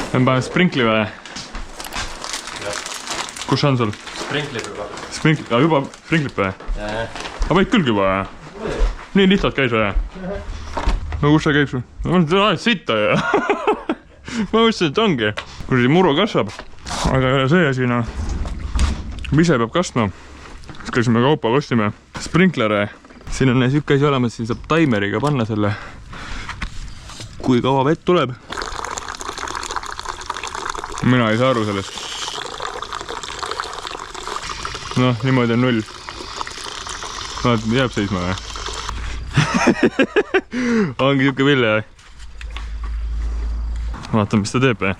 Me paneme sprinkli või? Kus on sul? Sprinklib juba. Juba sprinklib või? Aga võid küll juba või? Nii lihtsalt käis või? No kus see käib sul? Ma mõtlen, et sitta ju. Ma mõtlesin, et ongi. Kui muru kasvab. Aga ei ole see asi, noh. Ise peab kasvama. Siis käisime kaupa ostime sprinklere. Siin on siuke asi olemas, siin saab taimeriga panna selle. Kui kaua vett tuleb. Mina ei saa aru sellest. Noh, niimoodi on 0. Vaat, jääb seisma või? Ongi siuke vilja. Vaatame, mis ta teeb või?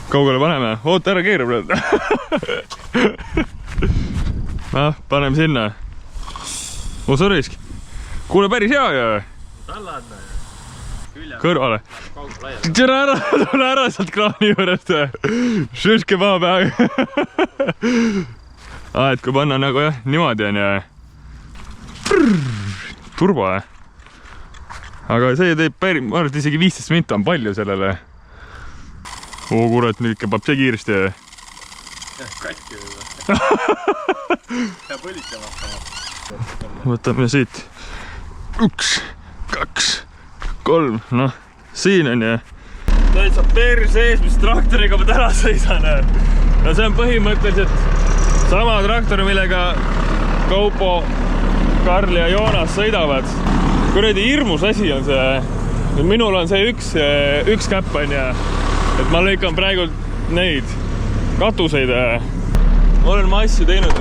Kaugele paneme? Oota, ära keerab nüüd. Noh, paneme sinna. O sa risk. Kuule, päris hea ju. Talladme. Kõrvale. Tule ära sealt kraani juurest. Šuške maa peaga. Et kui panna nagu jah, niimoodi on ja turbo. Aga see teeb päris, ma arvan, et isegi 15 minta on palju sellele. Oo kurat, nüüd käib see kiiresti. Katki või? Ja põlitama hakkama. Võtame siit 1, 2, 3, noh, siin on ju. Täitsa perse ees, mis traktoriga ma täna sõisan. No see on põhimõtteliselt sama traktor, millega Kaupo, Karl ja Joonas sõidavad. Kuradi hirmus asi on see. Minul on see üks käpp on ja et ma lõikan praegu neid katuseid. Olen ma asju teinud.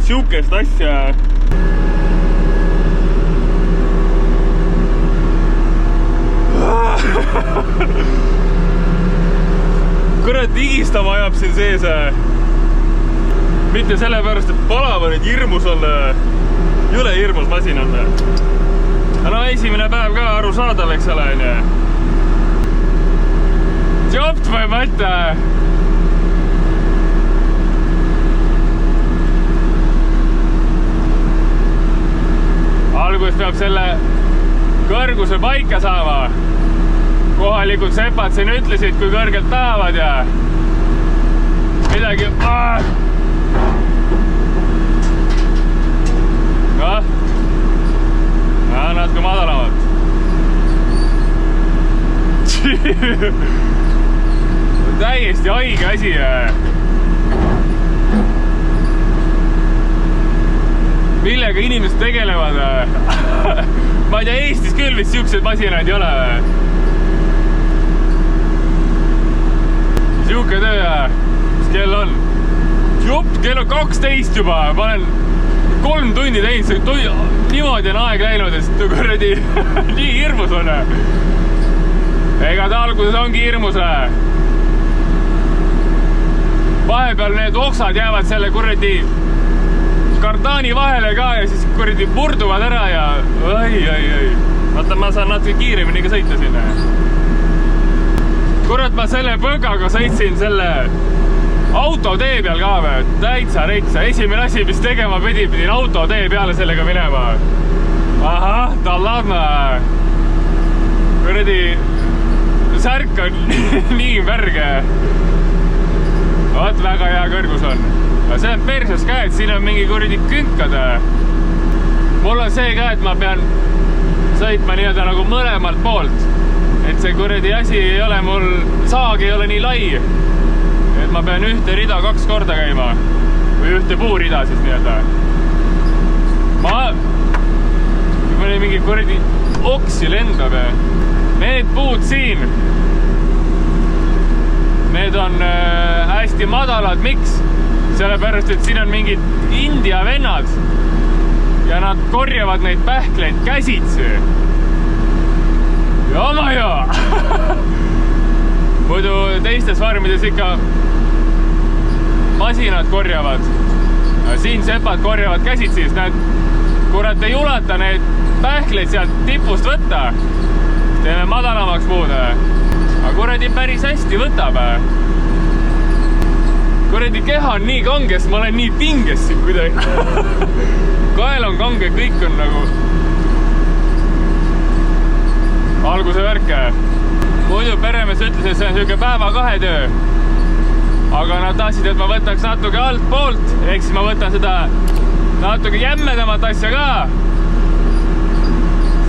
Siukest asja. Kurat, higistama ajab siin sees. Mitte sellepärast, et palav on, et hirmus on. Jõle hirmus masin on. No esimene päev ka arusaadav, eks ole. Jopt või mõte. Algus peab selle kõrguse paika saama. Kohalikud sepad siin ütlesid, kui kõrgelt tahavad ja midagi. Noh, natuke madalamalt. Täiesti haige asi. Millega inimesed tegelevad? Ma ei tea, Eestis küll vist siukseid masinaid ei ole. Siuke töö, mis kell on? Jupp, kell on 12 juba. Ma olen 3 tundi teinud. Niimoodi on aeg läinud, et kuradi nii hirmus on. Ega ta alguses ongi hirmus. Vahepeal need oksad jäävad selle kuradi kardaani vahele ka ja siis kuradi murduvad ära ja ai. Vaata, ma saan natuke kiiremini ka sõita sinna. Kurat, ma selle põgaga sõitsin selle autotee peal ka või. Täitsa reitsa. Esimene asi, mis tegema pidin autotee peale sellega minema. Ahah, talladme. Kuradi särk on nii värge. Vaat väga hea kõrgus on. See on perses ka, et siin on mingi kuradi künkad. Mul on see ka, et ma pean sõitma nii-öelda nagu mõlemalt poolt. Et see kuradi asi ei ole mul, saag ei ole nii lai. Et ma pean ühte rida 2 korda käima. Või ühte puurida siis nii-öelda. Kui mingi kuradi oksi lendab. Need puud siin. Need on hästi madalad, miks? Sellepärast, et siin on mingid India vennad ja nad korjavad neid pähkleid käsitsi. Jama ja! Muidu teistes farmides ikka masinad korjavad. Siin sepad korjavad käsitsi, sest nad kurat ei ulata neid pähkleid sealt tipust võtta. Teeme madalamaks puud. Aga kuradi päris hästi võtab. Kuradi keha on nii kange, sest ma olen nii pinges siin kuidagi. Kael on kange, kõik on nagu alguse värke. muidu peremees ütles, et see on siuke päeva 2 töö. Aga nad tahtsid, et ma võtaks natuke altpoolt, ehk siis ma võtan seda natuke jämmedamat asja ka.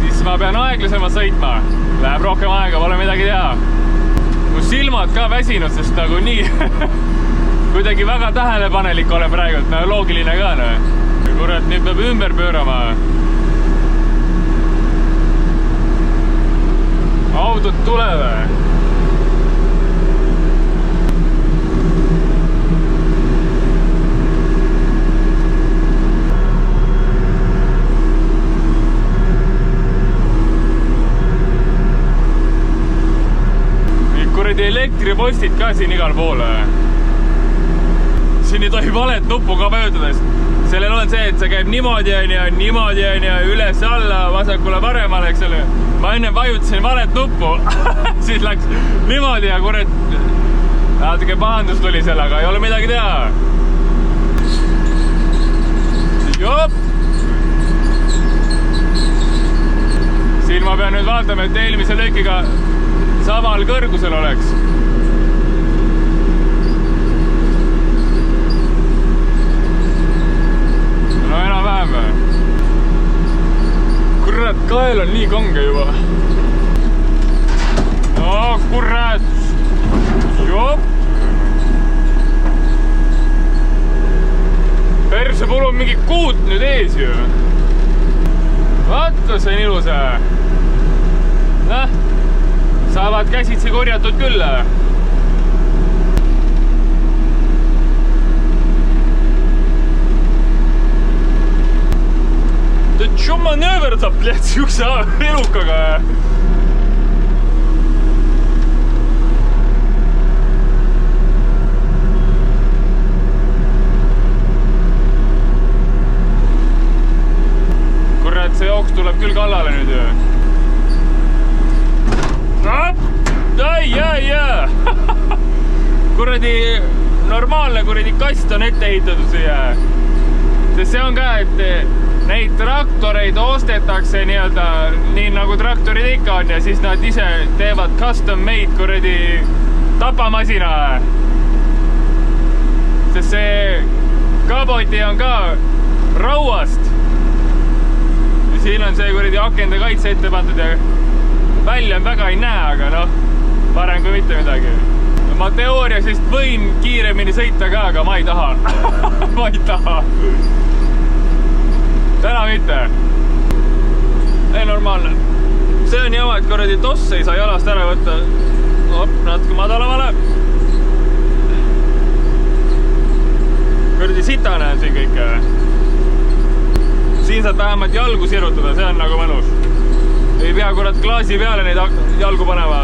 Siis ma pean aeglasemalt sõitma. Läheb rohkem aega, pole midagi teha. Mu silmad ka väsinud, sest nagu nii kuidagi väga tähelepanelik olen praegu, et loogiline ka. Kurat, nüüd peab ümber pöörama. Autod tulevad. Kuradi elektripostid ka siin igal poole. Siin ei tohi valet nuppu ka möödudes. Sellel on see, et see käib niimoodi ja üles alla, vasakule paremale, eks ole. Ma enne vajutasin valet nuppu, siis läks niimoodi ja kurat, natuke pahandus tuli sellega, ei ole midagi teha. Jop! Siin ma pean nüüd vaatama, et eelmise lõikiga samal kõrgusel oleks. No enam-vähem. Kurat, kael on nii kange juba. No kurat. Jop. Perse pul on mingi kuut nüüd ees ju. Vaata, see on ilus. Näh. Saavad käsitsi korjatud küll. Ta tšo manööverdab, bled, siukse elukaga. Kurat, see jooks tuleb küll kallale nüüd ju. Kuradi normaalne kuradi kast on ette ehitatud siia. Sest see on ka, et neid traktoreid ostetakse nii nagu traktorid ikka on ja siis nad ise teevad custom made kuradi tapamasina. Sest see kaboti on ka rauast. Siin on see kuradi akende kaitse ette pandud ja välja on väga ei näe, aga noh, parem kui mitte midagi. Ma teoorias vist võin kiiremini sõita ka, aga ma ei taha. Ma ei taha. Täna mitte. Ei, normaalne. See on jama, et kuradi tosse ei saa jalast ära võtta. Natuke madalamale. Kuradi sitane on siin kõik. Siin saad vähemalt jalgu sirutada, see on nagu mõnus. Ei pea kurat klaasi peale neid jalgu panema.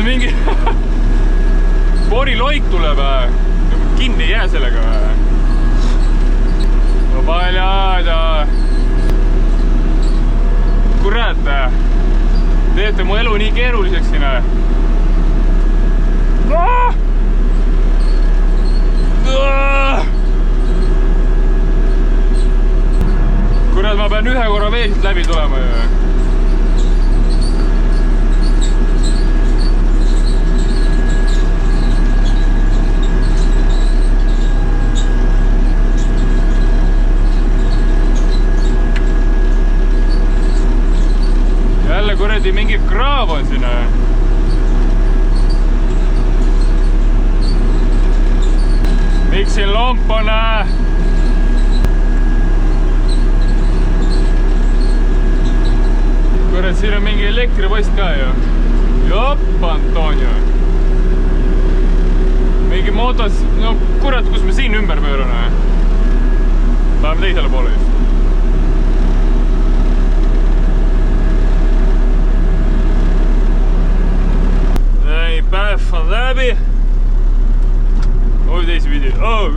Mingi poriloik tuleb, kinni ei jää sellega. Paljada. Kurat, teete mu elu nii keeruliseks siin. Kurat, ma pean ühe korra veeselt läbi tulema. Kuradi mingi kraav on siin. Miks siin lomp on? siin on mingi elektripost ka ju. Jopp, Antonio. Mingi motos, no kurat, kus me siin ümber pöörame. Läheme teisele poole just. Ei, päev on läbi. Oi, teisi pidi. Oh.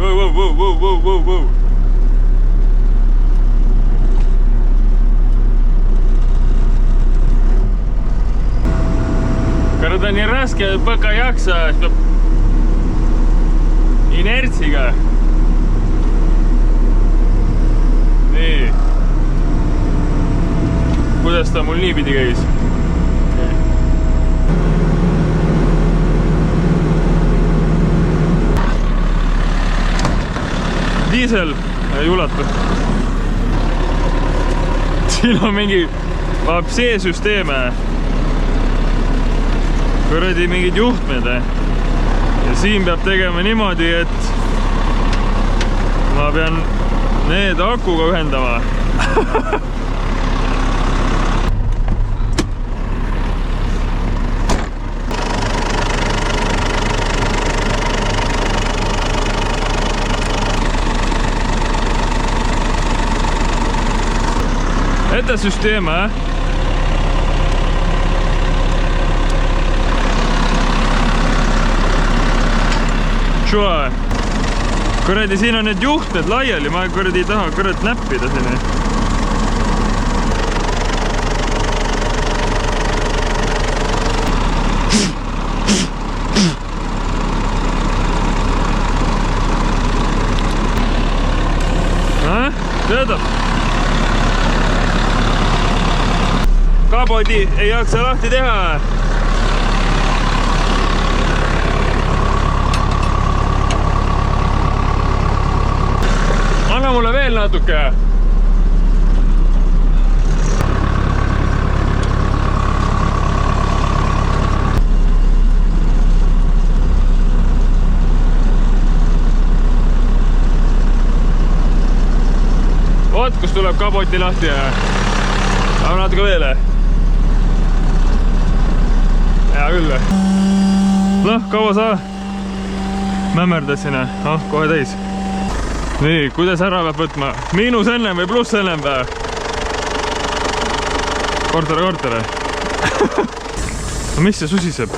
Kuna ta on nii raske, et põka ei jaksa, siis peab inertsiga. Nii. Kuidas ta mul niipidi käis? Diisel ei ulatu. Siin on mingi C-süsteeme. Kuradi mingid juhtmed. Ja siin peab tegema niimoodi, et ma pean need akuga ühendama. Это система. Чё? Kuradi, siin on need juhtmed laiali, ma kuradi ei taha kurat näppida sinna. Töötab. Kabodi ei jaksa lahti teha. Anna mulle veel natuke. Oot, kus tuleb kaboti lahti ja aga natuke veel. Hea küll. Noh, kaua sa mämmerdasin? Kohe täis. Nii, kuidas ära peab võtma? Miinus ennem või pluss ennem või? Kortere. No mis see susiseb?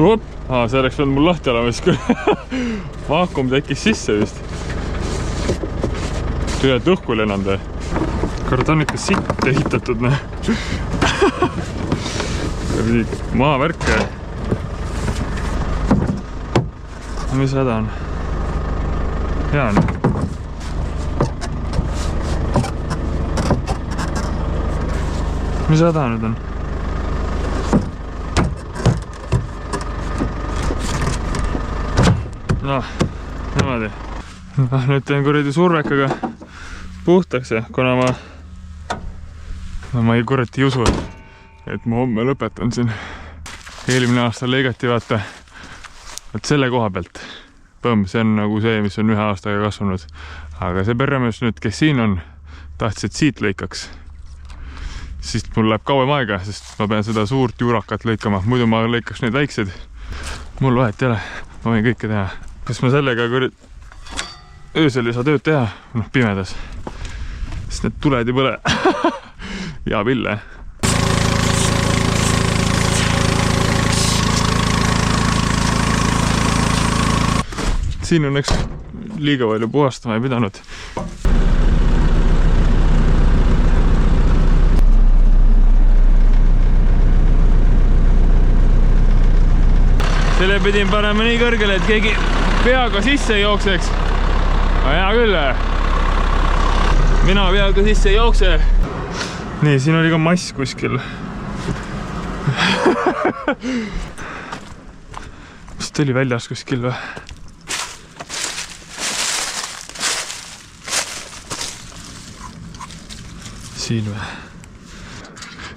Op! See oleks olnud mul lahti olema, siis kui vaakum tekkis sisse vist. Tühed õhku ei lennanud. Kurat on ikka sitt ehitatud. Maavärke. Mis häda on? Hea on. Mis häda nüüd on? Noh, niimoodi. Nüüd teen kuradi survekaga puhtaks, kuna ma ei kurat ei usu, et ma homme lõpetan siin. Eelmine aasta lõigati vaata selle koha pealt. Põmm, see on nagu see, mis on 1 aastaga kasvanud. Aga see perremees nüüd, kes siin on, tahtis, et siit lõikaks. Siis mul läheb kauem aega, sest ma pean seda suurt juurakat lõikama. Muidu ma lõikaks need väiksed. Mul vahet ei ole, ma võin kõike teha. Kas ma sellega öösel ei saa tööd teha? Noh, pimedas. Sest need tuled ei põle. Ja pille. Siin on üks liiga palju puhastama ei pidanud. Selle pidin panema nii kõrgele, et keegi peaga sisse ei jookseks. Aga hea küll. Mina peaga sisse ei jookse. Nii, siin oli ka mass kuskil. Mis ta oli väljas kuskil või? Siin või?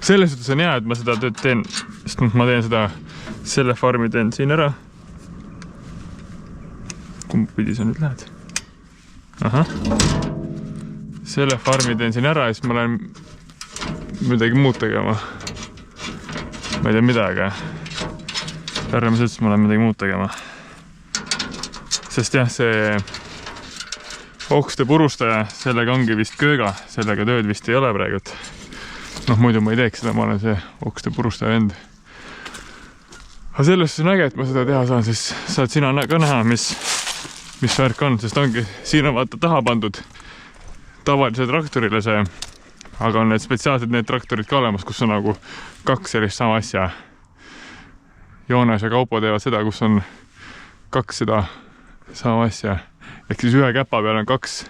Selles suhtes on hea, et ma seda tööd teen, sest ma teen seda, selle farmi teen siin ära. kumb pidi sa nüüd lähed? Ahah. Selle farmi teen siin ära ja siis ma lähen midagi muud tegema. Ma ei tea midagi. Härramas ütles, ma lähen midagi muud tegema. Sest jah, see okste purustaja, sellega ongi vist kööga. Sellega tööd vist ei ole praegult. Noh, muidu ma ei teeks seda, ma olen see okste purustaja vend. Aga sellest on äge, et ma seda teha saan, siis saad sina ka näha, mis värk on, sest ongi, siin on vaata taha pandud tavalise traktorile see, aga on need spetsiaalsed need traktorid ka olemas, kus on nagu 2 sellist sama asja. Joonas ja Kaupo teevad seda, kus on 2 seda sama asja. Ehk siis ühe käpa peal on 2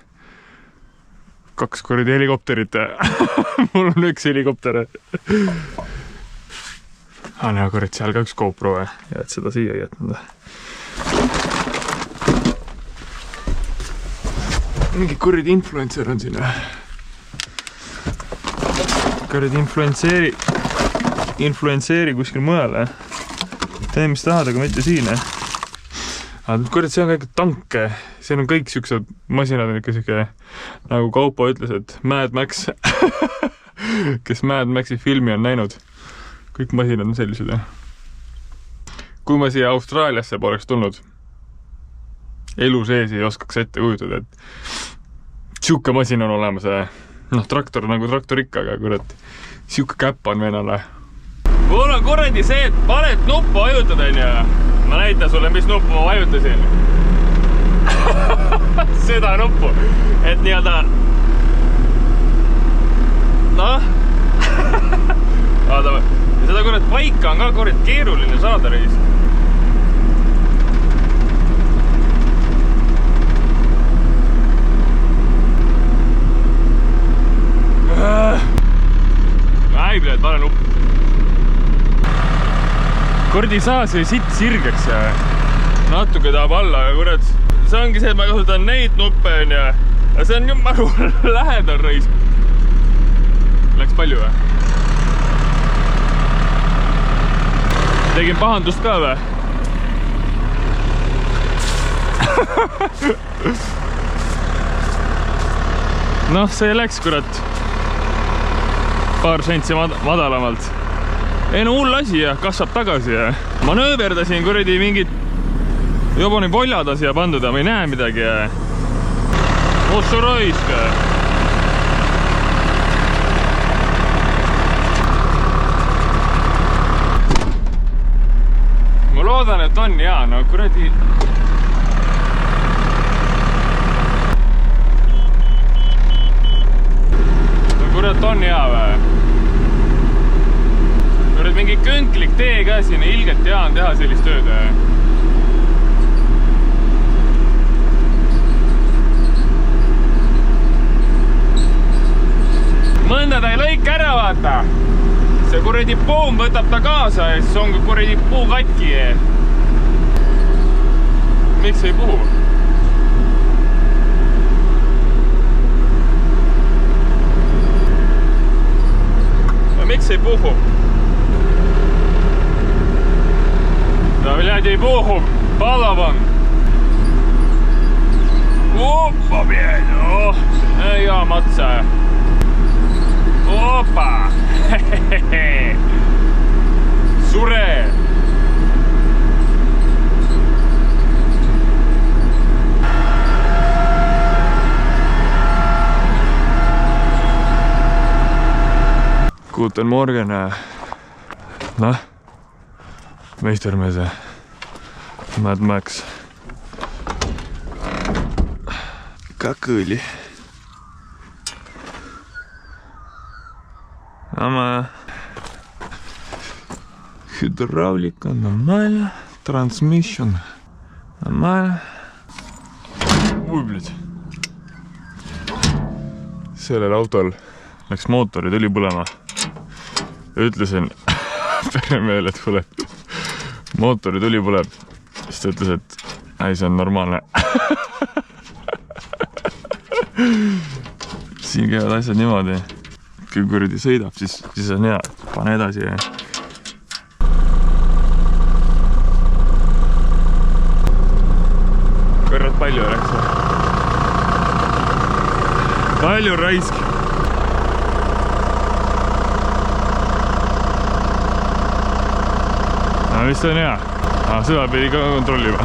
kordi helikopterit. Mul on 1 helikopter. Näe, korrad seal ka 1 GoPro ja et seda siia ei jätnud. Mingi kuradi influencer on siin. Kuradi influentseeri kuskil mujal. Tee mis tahad, aga mitte siin. Kuradi, see on kõik tanke. See on kõik siuksed masinad on ikka siuke, nagu Kaupo ütles, et Mad Max. Kes Mad Maxi filmi on näinud. Kõik masinad on sellised. Kui ma siia Austraaliasse poleks tulnud, elu sees ei oskaks ette kujutada, et siuke masin on olemas. Noh, traktor nagu traktor ikka, aga kurat, siuke käpp on venale. Mul on kuradi see, et palet nuppu vajutad, on ju. Ma näitan sulle, mis nuppu ma vajutasin. Seda nuppu, et nii-öelda noh. Vaata, seda kurat paika on ka kurat keeruline saada reis. Äibled, pane nupp. Kordi saa see sitt sirgeks ja natuke tahab alla, aga kurat, see ongi see, et ma kasutan neid nuppe ja see on nagu lähedal reis. Läks palju või? Tegin pahandust ka või? Noh, see läks kurat paar sentsi madalamalt. Ei no hull asi ja kasvab tagasi ja manööverdasin kuradi mingid jobani voljada siia pandud ja ma ei näe midagi ja otsu raisk. Ma loodan, et on hea, no kuradi no kurat on hea või? Mingi könklik tee ka siin, ilgelt hea on teha sellist tööd. Mõnda ta ei lõik ära, vaata. See kuradi poom võtab ta kaasa ja siis on ka kuradi puu katki. Miks ei puhu? Miks ei puhu? Да, блядь, ей-богу, балаван. Опа, блядь, о, я матца. Опа, хе-хе-хе. Суре. Guten Morgen. Noh. Meistermees Mad Max. Как õli. Ama hydraulika нормально, transmission нормально. Ui, blid. Sellel autol läks mootori tuli põlema. Ütlesin peremehele, et kuule, mootori tuli põleb. Siis ta ütles, et ei, see on normaalne. Siin käivad asjad niimoodi. Kui kuradi sõidab, siis on hea. Pane edasi. Kõrvad palju läks. Palju raisk. No mis see on hea? Seda pidi ka kontrollima.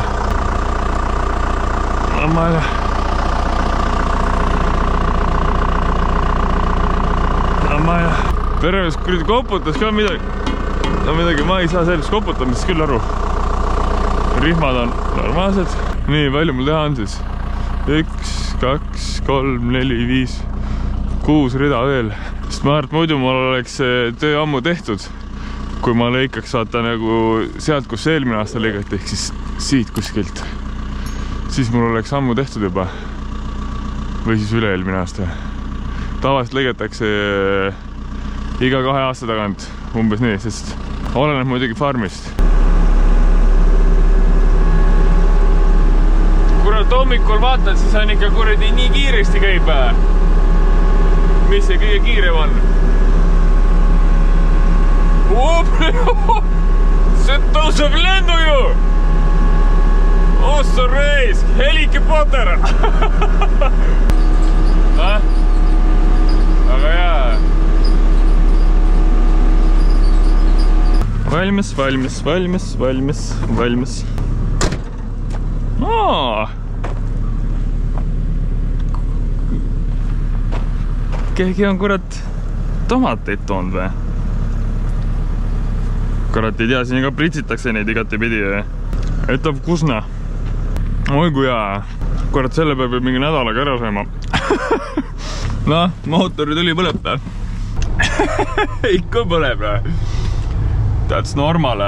Ma ei tea. Terves kuradi koputas ka midagi. No midagi, ma ei saa sellest koputamisest küll aru. Rihmad on normaalsed. Nii, palju mul teha on siis? 1, 2, 3, 4, 5, 6 rida veel. Sest ma arvan, et muidu mul oleks töö ammu tehtud. Kui ma lõikaks vaata nagu sealt, kus eelmine aasta lõigati, ehk siis siit kuskilt. Siis mul oleks ammu tehtud juba. Või siis üle eelmine aasta. Tavaliselt lõigatakse iga 2 aasta tagant umbes nii, sest oleneb muidugi farmist. Kurat, hommikul vaatad, siis on ikka kuradi nii kiiresti käib. Mis see kõige kiirem on? See tõuseb lendu ju! Ossa reis! Helike Potter! Aga jaa. Valmis. Keegi on kurat tomateid toonud või? Kurat ei tea, siin ka pritsitakse neid igati pidi. Etab kusna. Oi kui hea. Kurat, selle peab mingi nädalaga ära saama. Noh, mootori tuli põleb. Ikka põleb. That's normal.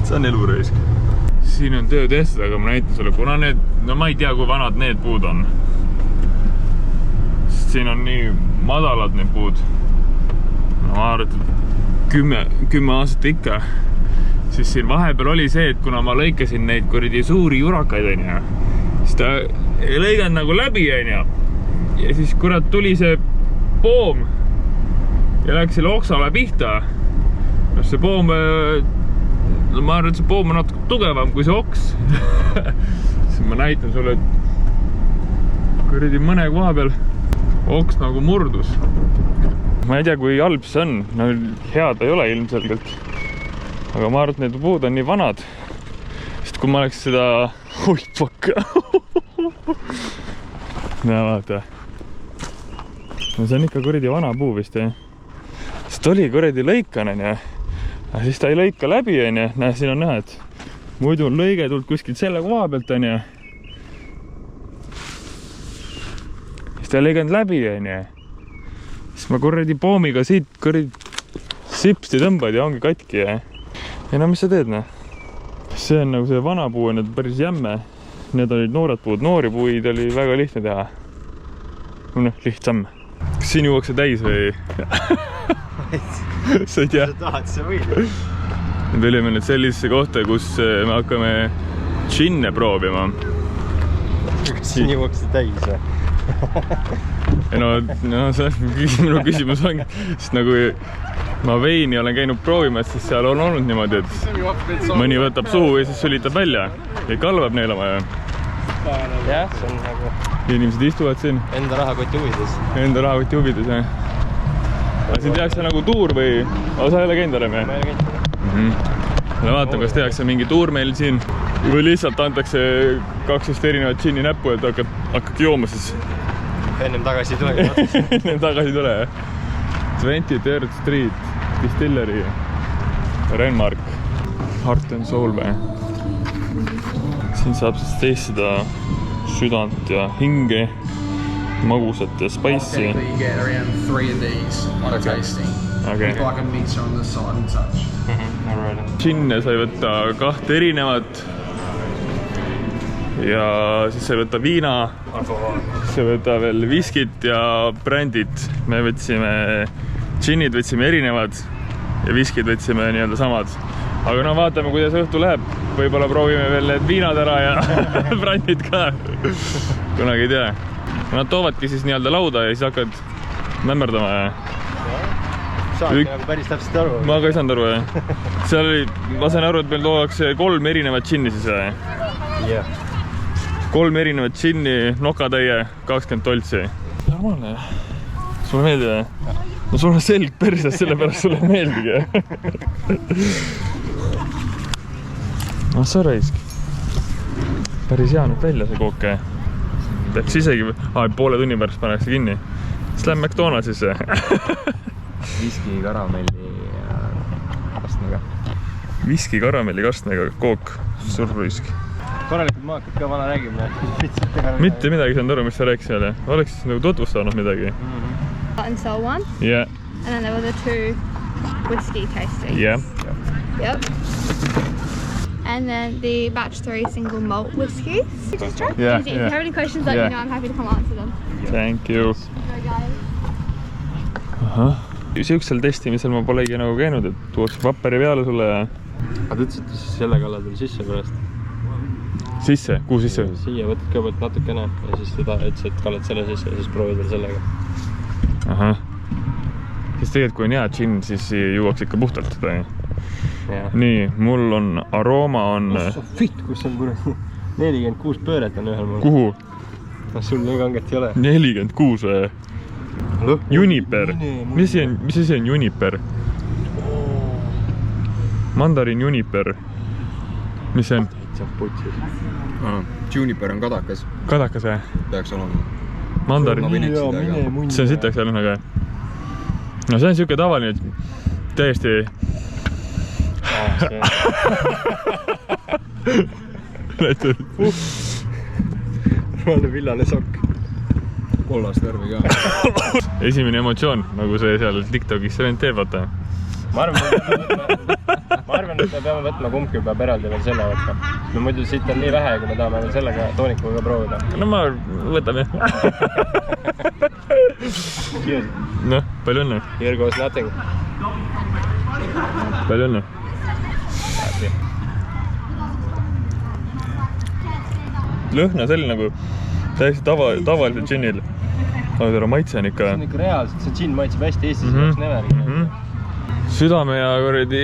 See on eluraisk. Siin on töö tehtud, aga ma näitan sulle, kuna need, no ma ei tea, kui vanad need puud on. Sest siin on nii madalad need puud. Ma arvan, et 10 aastat ikka. Siis siin vahepeal oli see, et kuna ma lõikasin neid kuradi suuri jurakaid, siis ta ei lõiganud nagu läbi, ja siis kurat tuli see poom ja läks selle oksale pihta. See poom, ma arvan, et see poom on natuke tugevam kui see oks. Siis ma näitan sulle, et kuradi mõne koha peal oks nagu murdus. Ma ei tea, kui halb see on. No hea ta ei ole ilmselgelt. Aga ma arvan, et need puud on nii vanad. Sest kui ma oleks seda... Oi, fuck! Näe, vaata. No see on ikka kuradi vana puu vist, jah. Sest oli kuradi lõikan, ja siis ta ei lõika läbi, ja näe, siin on näha, et muidu on lõige tulnud kuskilt selle koha pealt, ja siis ta ei lõiganud läbi, ja siis ma kuradi poomiga siit kuradi sipsti tõmbad ja ongi katki, ja no mis sa teed, noh? See on nagu see vana puu on nüüd päris jämme. Need olid noored puud. Noori puid oli väga lihtne teha. No, lihtsam. Kas siin juuakse täis või? Sa ei tea? Sa tahad, sa võid. Nüüd olime nüüd sellisesse kohta, kus me hakkame džinne proovima. Kas siin juuakse täis või? No see minu küsimus ongi, sest nagu ma veini olen käinud proovimas, siis seal on olnud niimoodi, et mõni võtab suhu ja siis sülitab välja ja kalvab neelama. Jah, see on nagu... Inimesed istuvad siin. Enda rahakoti huvides. Enda rahakoti huvides, jah. Aga siin tehakse nagu tuur või... Sa ei ole käinud olema, jah? Ma ei ole käinud. Vaatan, kas tehakse mingi tuur meil siin või lihtsalt antakse 2 erinevat džinni näppu, et hakkad jooma siis. Ennem tagasi ei tule. Ennem tagasi ei tule, jah. 23rd Street Distillery Renmark Heart and Soul või. Siin saab siis teistada südant ja hinge, magusat ja spicy. You get around 3 of these on a tasting. Okay. With like a mixer on the side and such. Džinne sai võtta 2 erinevat ja siis sai võtta viina, siis sai võtta veel viskit ja brändid. Me võtsime džinnid võtsime erinevad ja viskid võtsime nii-öelda samad. Aga no vaatame, kuidas õhtu läheb. Võib-olla proovime veel need viinad ära ja brändid ka. Kunagi ei tea. Nad toovadki siis nii-öelda lauda ja siis hakkad mämmerdama ja saadki nagu päris täpselt aru. Ma ka ei saanud aru, jah. Seal oli, ma sain aru, et meil tuuakse 3 erinevat džinni siis, jah. Jah. 3 erinevat džinni, nokatäie, 20 toltsi. Normaalne, jah. Sulle meeldib, jah? No sul on selg perses, sellepärast sulle meeldigi, jah. No sa raisk. Päris hea nüüd välja see kooke. Peaks isegi, poole tunni pärast pannakse kinni. Siis lähen McDonaldsisse. Viski karamelli kastmega. Viski karamelli kastmega kook, surruisk. Korralikult maakad ka vana räägime. Mitte midagi saanud aru, mis sa rääkis jälle. Oleks siis nagu tutvustanud midagi. And so on. Yeah. And then there were the 2 whiskey tastings. Yeah. Yep. And then the batch 3 single malt whiskies. Just try. Yeah, Easy. If you have any questions, let me know. I'm happy to come answer them. Thank you. Enjoy, guys. Ahah. Siuksel testimisel ma polegi nagu käinud, et tuuakse paperi peale sulle ja... Aga te ütlesite siis selle kallal veel sisse pärast? Sisse? Kuhu sisse? Siia võtad kõigepealt natukene ja siis teda ütles, et kallad selle sisse ja siis proovid veel sellega. Ahah. Siis tegelikult kui on hea džinn, siis juuaks ikka puhtalt seda. Nii, mul on arooma on... Fit, kus on kuradi 46 pööret on ühel mul. Kuhu? Sul nii kanget ei ole. 46 või? Juniper. Mis asi on juniper? Mandarin juniper. Mis see on? Juniper on kadakas. Kadakas või? Peaks olema. Mandarin. Ma võin eksida, aga... See on sitaks jälle nagu. No see on siuke tavaline, täiesti... Normaalne villane sokk. Kollast värvi ka. Esimene emotsioon, nagu see seal TikTokis see vend teeb, vaata. Ma arvan, et me peame võtma kumbki peab eraldi veel selle võtma. No muidu siit on nii vähe, kui me tahame veel sellega toonikuga proovida. No ma võtan jah. Noh, palju õnne. Here goes nothing. Palju õnne. Lõhna selline nagu täiesti tavaliselt džinnil. Aga tere, maitse on ikka... See on ikka reaalselt, see džinn maitseb hästi Eestis, oleks nevergi. Südame ja kuradi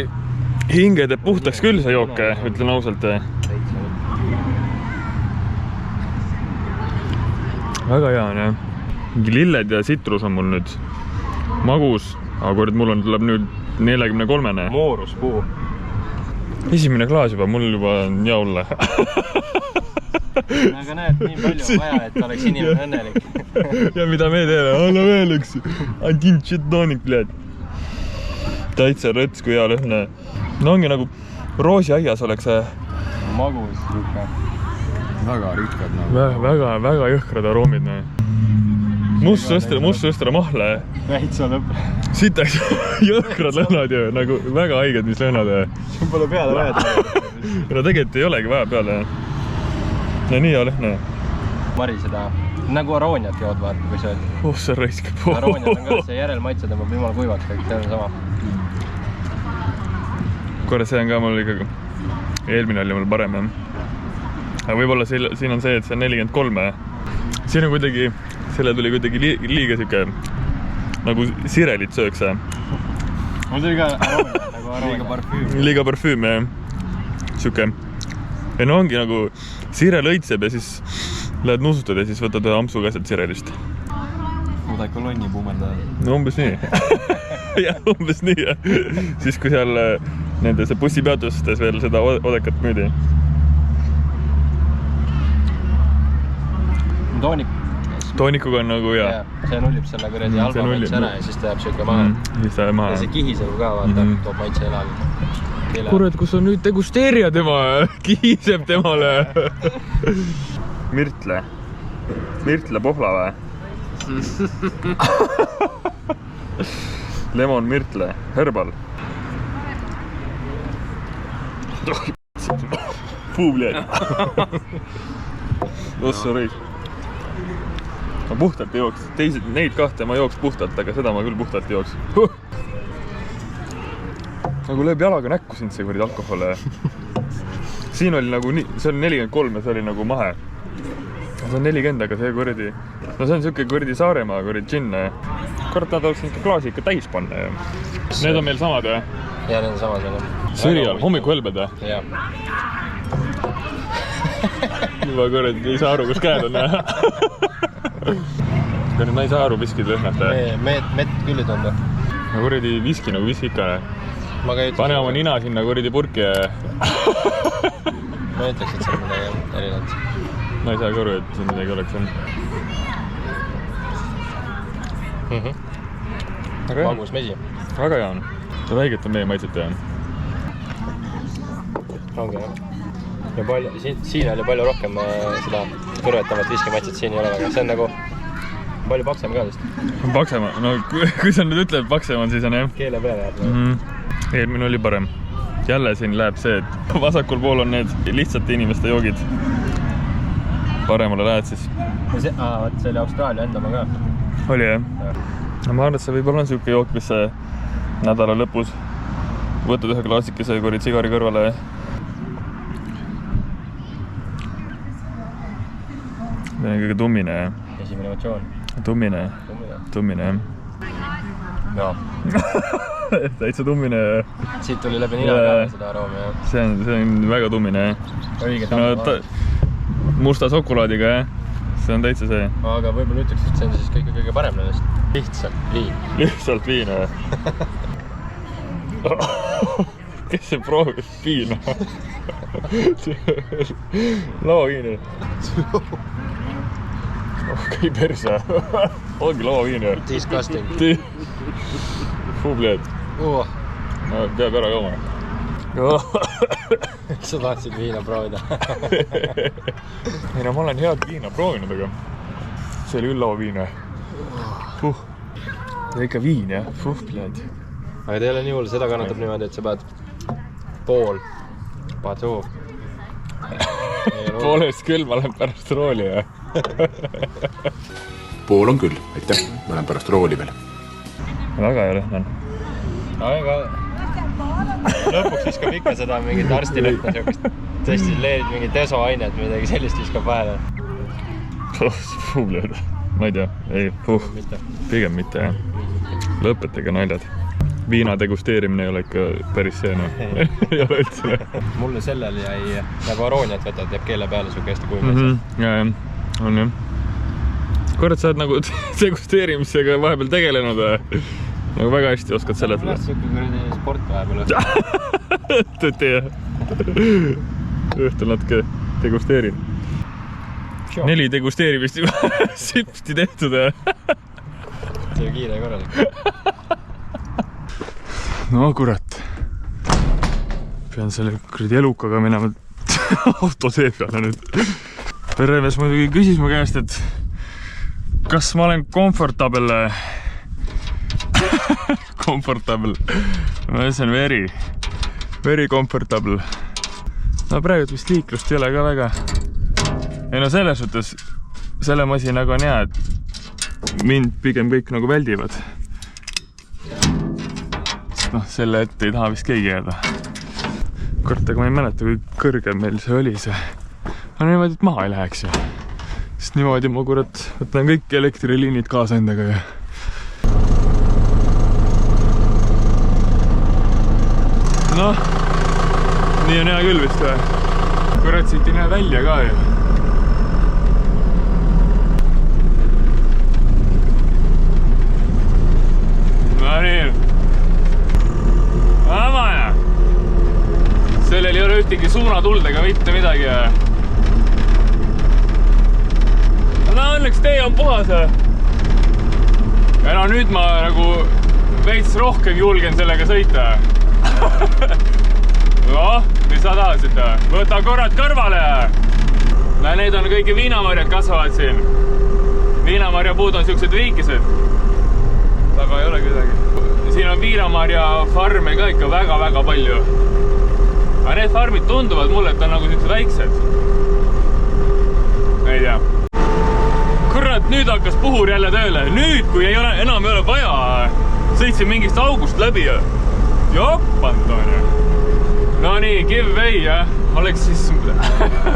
hinge teeb puhtaks küll see jooke, ütlen ausalt. Väga hea on jah. Lilled ja sitrus on mul nüüd magus, aga kord mul tuleb nüüd 43-ne. Mooruspuu. Esimene klaas juba, mul juba on hea olla. Aga näed, nii palju vaja, et oleks inimene õnnelik. Ja mida me teeme? Anna veel üks. Antin tšetoonik, bled. Täitsa rõts, kui hea lõhne. No ongi nagu roosiaias oleks see... Magus. Väga rikkad nagu. Väga jõhkrad aroomid. Must-sõstra mahle. Väitsa lõpp. Sitaks jõhkrad lõhnad ju, nagu väga haiged, mis lõhnad. Sul pole peale vaja. No tegelikult ei olegi vaja peale. No nii hea lõhne. Mari seda, nagu arooniat jood vaata, kui sa oled. See raiskab. Arooniat on ka, see järelmaitse tõmbab jumal kuivaks, aga see on sama. Korra see on ka mul ikkagi, eelmine oli mul parem. Aga võib-olla siin on see, et see on 43. Siin on kuidagi, selle tuli kuidagi liiga siuke, nagu sirelit sööks. Mul tuli ka arooniat, nagu arooniat. Liiga parfüüm, jah. Siuke. Ja no ongi nagu sire lõitseb ja siis lähed nusutad ja siis võtad ühe ampsu ka sealt sirelist. Võta kolonni puumelda. No umbes nii. Jah, umbes nii, jah. Siis kui seal nendes bussipeatustes veel seda odekat müüdi. Toonikuga on nagu hea. See nullib selle kuredi halva maitse ära ja siis ta jääb siuke maha. Siis ta jääb maha. Ja see kihiseb ka, vaata, toob maitse elal. Kurat, kus on nüüd degusteerija tema? Kihiseb temale. Mirtle. Mirtle pohla või? Lemon mirtle. Herbal. Puu, bled. Ossu reis. Ma puhtalt ei jooks. Neid kahte ma jooks puhtalt, aga seda ma küll puhtalt ei jooks. Nagu lööb jalaga näkku sind see kuradi alkohole. Siin oli nagu, see oli 43 ja see oli nagu mahe. See on 40, aga see kuradi... No see on siuke kuradi Saaremaa kuradi džinn. Kurat, ta tuleks ikka klaasi ikka täis panna ja. Need on meil samad või? Ja need on samad meil. Sõrial, hommikuhelbed või? Jaa. Juba kurat, ei saa aru, kus käed on. Ma ei saa aru viskid lõhnat. Mett küll ei tundu. No kuradi viski nagu viski ikka. Pane oma nina sinna kuradi purki ja... Ma ütleks, et see on midagi erinevat. Ma ei saa ka aru, et siin midagi oleks. Magus mesi. Väga hea on. See väiget on meie maitset ja. Ongi jah. Ja palju, siin oli palju rohkem seda kõrvetavat viskimaitset, siin ei ole väga. See on nagu palju paksem ka vist. Paksem, no kui sa nüüd ütled paksem on, siis on jah. Keele peale jääb. Eelmine oli parem. Jälle siin läheb see, et vasakul pool on need lihtsate inimeste joogid. Paremale lähed siis. See oli Austraalia endama ka. Oli jah? No ma arvan, et see võib-olla on siuke jook, mis nädala lõpus võtad ühe klaasikese kuri tsigari kõrvale. See on kõige tummine. Esimene emotsioon. Tummine, jah. Jaa. Täitsa tummine. Siit tuli läbi nina ka seda aroomi, jah. See on väga tummine, jah. Õige tamma. Musta šokolaadiga, jah. See on täitsa see. Aga võib-olla ütleks, et see on siis kõige parem nendest. Lihtsalt viin. Lihtsalt viin, jah. Kes see proovis viina? Lavaviin. Okei, perse. Ongi lavaviin, jah. Disgusting. Fubleed. Peab ära jooma. Sa tahtsid viina proovida? Ei no, ma olen head viina proovinud, aga see oli küll lavaviin. Ja ikka viin, jah. Fubleed. Aga te ei ole nii hull, seda kannatab niimoodi, et sa pead pool suhu. Poolest küll, ma lähen pärast rooli, jah. Pool on küll, aitäh. Ma lähen pärast rooli veel. Väga hea lõhn on. Aga lõpuks viskab ikka seda mingit arstilõhna siukest. Tõesti leerid mingit desoainet, midagi sellist viskab vahele. Fubleed. Ma ei tea. Ei, pigem mitte, jah. Lõpetage naljad. Viina degusteerimine ei ole ikka päris see, no. Ei ole üldse. Mulle sellel jäi nagu arooniat võtad, jääb keele peale suke hästi kuimaisa. Jah, on jah. Kurat, sa oled nagu degusteerimisega vahepeal tegelenud või? Nagu väga hästi oskad seletada. Läht suke kuradi sport vahepeal. Tõtti jah. Õhtul natuke degusteerin. 4 degusteerimist juba sipsti tehtud. See ju kiire korralik. No kurat. Pean selle kuradi elukaga minema auto tee peale nüüd. Peremees muidugi küsis mu käest, et kas ma olen comfortable. Comfortable. Ma ütlesin very comfortable. No praegu vist liiklust ei ole ka väga. Ei no selles suhtes, selle masinaga on hea, et mind pigem kõik nagu väldivad. Noh, selle ette ei taha vist keegi jääda. Kurat, aga ma ei mäleta, kui kõrge meil see oli see. Aga niimoodi, et maha ei läheks ju. Sest niimoodi ma kurat võtan kõik elektriliinid kaasa endaga ja. Noh, nii on hea küll vist või. Kurat, siit ei näe välja ka ju. No nii. Amana. Sellel ei ole ühtegi suunatuld ega mitte midagi. No õnneks tee on puhas. Ja no nüüd ma nagu veits rohkem julgen sellega sõita. No, mis sa tahasid? Võta korrad kõrvale. Need on kõigi viinamarjad kasvavad siin. Viinamarjapuud on siuksed viikised. Taga ei olegi midagi. Siin on viinamarja farme ka ikka väga-väga palju. Aga need farmid tunduvad mulle, et on nagu siuksed väiksed. Ei tea. Kurat, nüüd hakkas puhur jälle tööle. Nüüd, kui enam ei ole vaja, sõitsin mingist august läbi. Joppand on ju. No nii, give way, jah. Oleks siis...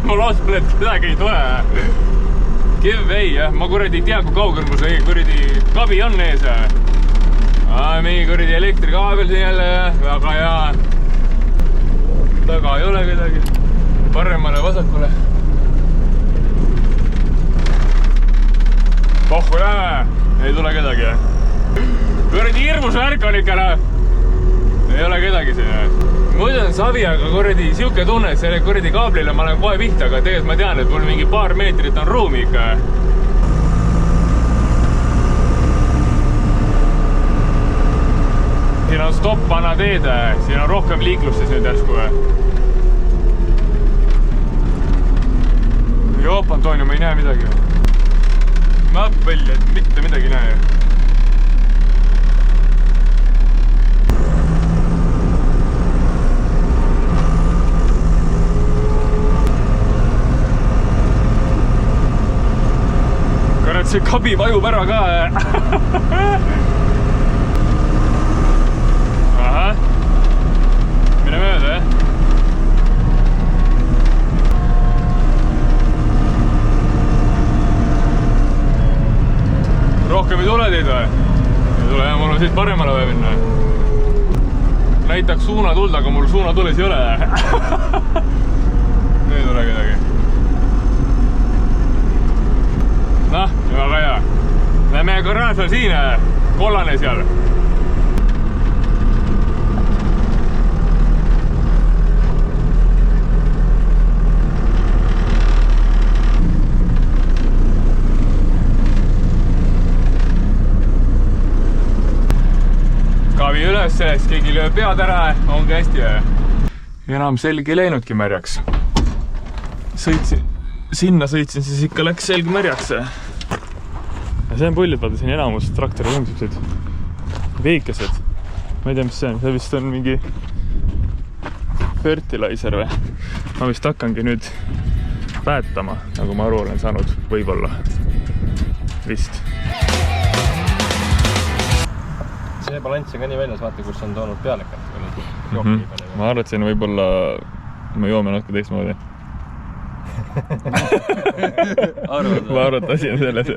ma loodan, et kedagi ei tule. Giveaway jah, ma kuradi ei tea, kui kaugel mul see kuradi kabi on ees. Mingi kuradi elektrikaabel siin jälle, väga hea. Taga ei ole kedagi. Paremale, vasakule. Pohhu lähe, ei tule kedagi. Kuradi hirmus värk on ikka lähe. Ei ole kedagi siin. Muidu on savi, aga kuradi siuke tunne, et selle kuradi kaablile ma olen kohe pihta, aga tegelikult ma tean, et mul mingi paar meetrit on ruumi ikka. Siin on stopp vana teede, siin on rohkem liiklust siis nüüd järsku. Joop, Antonio, ma ei näe midagi. Ma välja, et mitte midagi ei näe. See kabi vajub ära ka. Ahah. Mine mööda, jah. Rohkem ei tule teid või? Ei tule, jah, mul on siit paremale vaja minna. Näitaks suunatuld, aga mul suunatules ei ole. Ei tule kedagi. Noh, väga hea. Lähme garaaž on siin, kollane seal. Kavi üles, siis keegi lööb pead ära, ongi hästi. Enam selg ei läinudki märjaks. Sinna sõitsin, siis ikka läks selg märjaks. Ja see on pullid, vaata siin enamus traktori ümsipsed veikesed. Ma ei tea, mis see on. See vist on mingi fertilizer või? Ma vist hakkangi nüüd päätama, nagu ma aru olen saanud. Võib-olla. Vist. See balanss on ka nii väljas, vaata, kus on toonud pealekat. Ma arvatsin, võib-olla me joome natuke teistmoodi. Ma arvat, asi on selles.